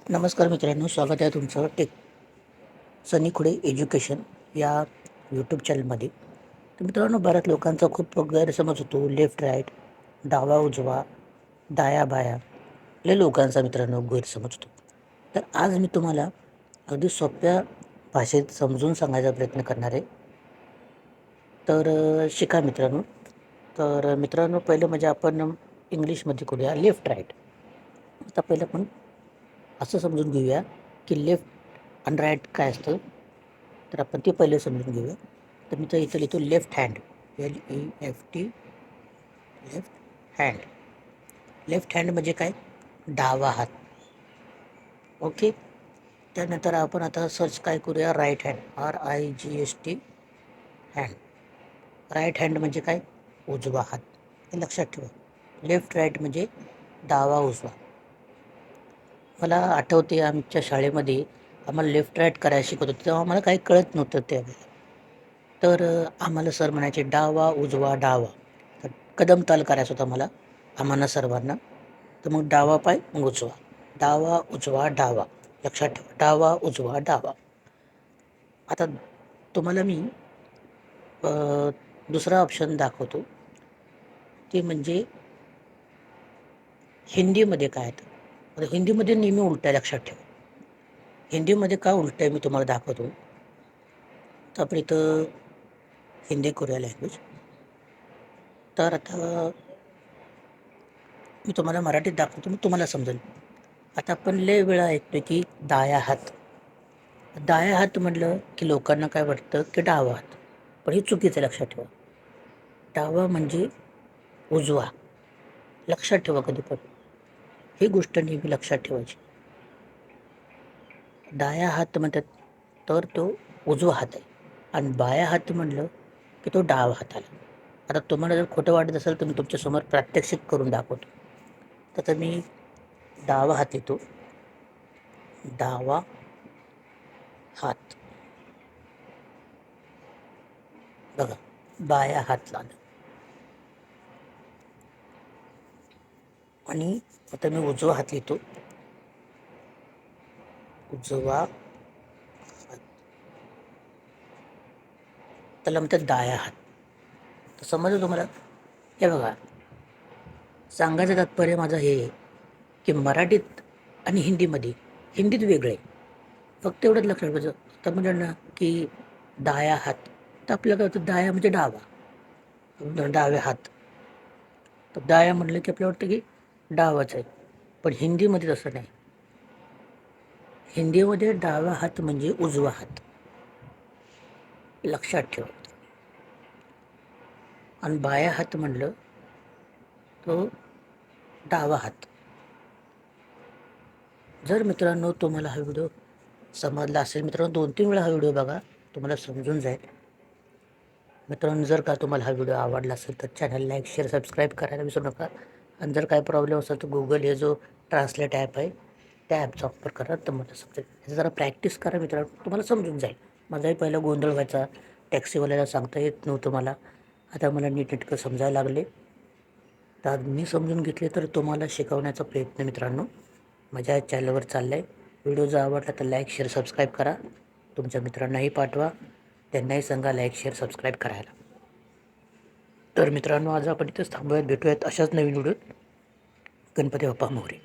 नमस्कार मित्रांनो, स्वागत आहे तुमचं सनी खुडे एज्युकेशन या यूट्यूब चॅनलमध्ये. तर मित्रांनो, बऱ्याच लोकांचा खूप गैरसमज होतो. लेफ्ट राईट, डावा उजवा, दाया बाया, लय लोकांचा मित्रांनो गैरसमज होतो. तर आज मी तुम्हाला अगदी सोप्या भाषेत समजून सांगायचा प्रयत्न करणार आहे. तर शिका मित्रांनो. तर मित्रांनो, पहिलं म्हणजे आपण इंग्लिशमध्ये करूया लेफ्ट राईट. आता पहिलं आपण असं समजून घेऊया की लेफ्ट आणि राईट काय असतं. तर आपण ते पहिले समजून घेऊया. तर मी तर इथं लिहितो left hand, LEFT, left hand. Left hand म्हणजे काय? डावा हात. ओके. त्यानंतर आपण आता सर्च काय करूया, राईट हँड, RIGHT हँड. राईट हँड म्हणजे काय? उजवा हात. हे लक्षात ठेवा. लेफ्ट राईट म्हणजे डावा उजवा. मला आठवते आमच्या शाळेमध्ये आम्हाला लेफ्ट राईट करायला शिकवत होते, तेव्हा आम्हाला काही कळत नव्हतं त्यावेळेला. तर आम्हाला सर म्हणायचे डावा उजवा डावा. तर कदम ताल करायचा होता मला, आम्हाला सर्वांना. तर मग डावा पाय मग उजवा, डावा उजवा डावा. लक्षात ठेवा, डावा उजवा डावा. आता तुम्हाला मी दुसरा ऑप्शन दाखवतो. ते म्हणजे हिंदीमध्ये काय येतं. आता हिंदीमध्ये नेहमी उलट आहे, लक्षात ठेवा. हिंदीमध्ये का उलट आहे मी तुम्हाला दाखवतो. तर आपण इथं हिंदी करूया लँग्वेज. तर आता मी तुम्हाला मराठीत दाखवतो, मग तुम्हाला समजेल. आता आपण लय वेळा ऐकतो की डाया हात. डाया हात म्हटलं की लोकांना काय वाटतं की डावा हात, पण हे चुकीचं आहे, लक्षात ठेवा. डावा म्हणजे उजवा. लक्षात ठेवा कधी पण, ही गोष्ट नेहमी लक्षात ठेवायची. डाया हात म्हणतात तर तो उजवा हात आहे, आणि बाया हात म्हणलं की तो डावा हात आला. आता तुम्हाला जर खोटं वाटत असेल तर मी तुमच्यासमोर प्रात्यक्षिक करून दाखवतो. तर मी डावा हात येतो, डावा हात. बघा, बाया हात लावला. आणि आता मी उजवा हात लिहितो, उजवा हात. त्याला म्हणतात डाया हात. तर समजलं तुम्हाला? हे बघा, सांगायचं तात्पर्य माझं हे आहे की मराठीत आणि हिंदीमध्ये, हिंदीत वेगळं आहे. फक्त एवढंच लक्षात ठेवायचं. तर म्हणजे ना की डाया हात, तर आपल्याला काय होतं, डाया म्हणजे डावा, डावे हात. तर डाया म्हटलं की आपल्याला वाटतं की डावाच आहे, पण हिंदीमध्ये तसं नाही. हिंदीमध्ये डावा हात म्हणजे उजवा हात, लक्षात ठेवा. आणि बाया हात म्हणलं तो डावा हात. जर मित्रांनो तुम्हाला हा व्हिडिओ समजला असेल, मित्रांनो 2-3 वेळा हा व्हिडिओ बघा, तुम्हाला समजून जाईल. मित्रांनो, जर का तुम्हाला हा व्हिडिओ आवडला असेल तर चॅनल लाईक शेअर सबस्क्राईब करायला विसरू नका. आणि जर काय प्रॉब्लेम असेल तर गुगल हे जो ट्रान्सलेट ॲप आहे त्या ॲपचा वापर करा, तर मला समजेल. ह्याचं जरा प्रॅक्टिस करा मित्रांनो, तुम्हाला समजून जाईल. माझाही पहिला गोंधळ व्हायचा, टॅक्सीवाल्याला सांगता येत नव्हतं मला. आता मला नीटनेटकं समजायला लागले. तर मी समजून घेतले तर तुम्हाला शिकवण्याचा प्रयत्न मित्रांनो माझ्या चॅनलवर चालला आहे. व्हिडिओ जर आवडला तर लाईक शेअर सबस्क्राईब करा. तुमच्या मित्रांनाही पाठवा, त्यांनाही सांगा लाईक शेअर सबस्क्राईब करायला. तर मित्रांनो, आज आपण इथंच थांबूयात. भेटूयात अशाच नवीन व्हिडिओत. गणपती बाप्पा मोरया.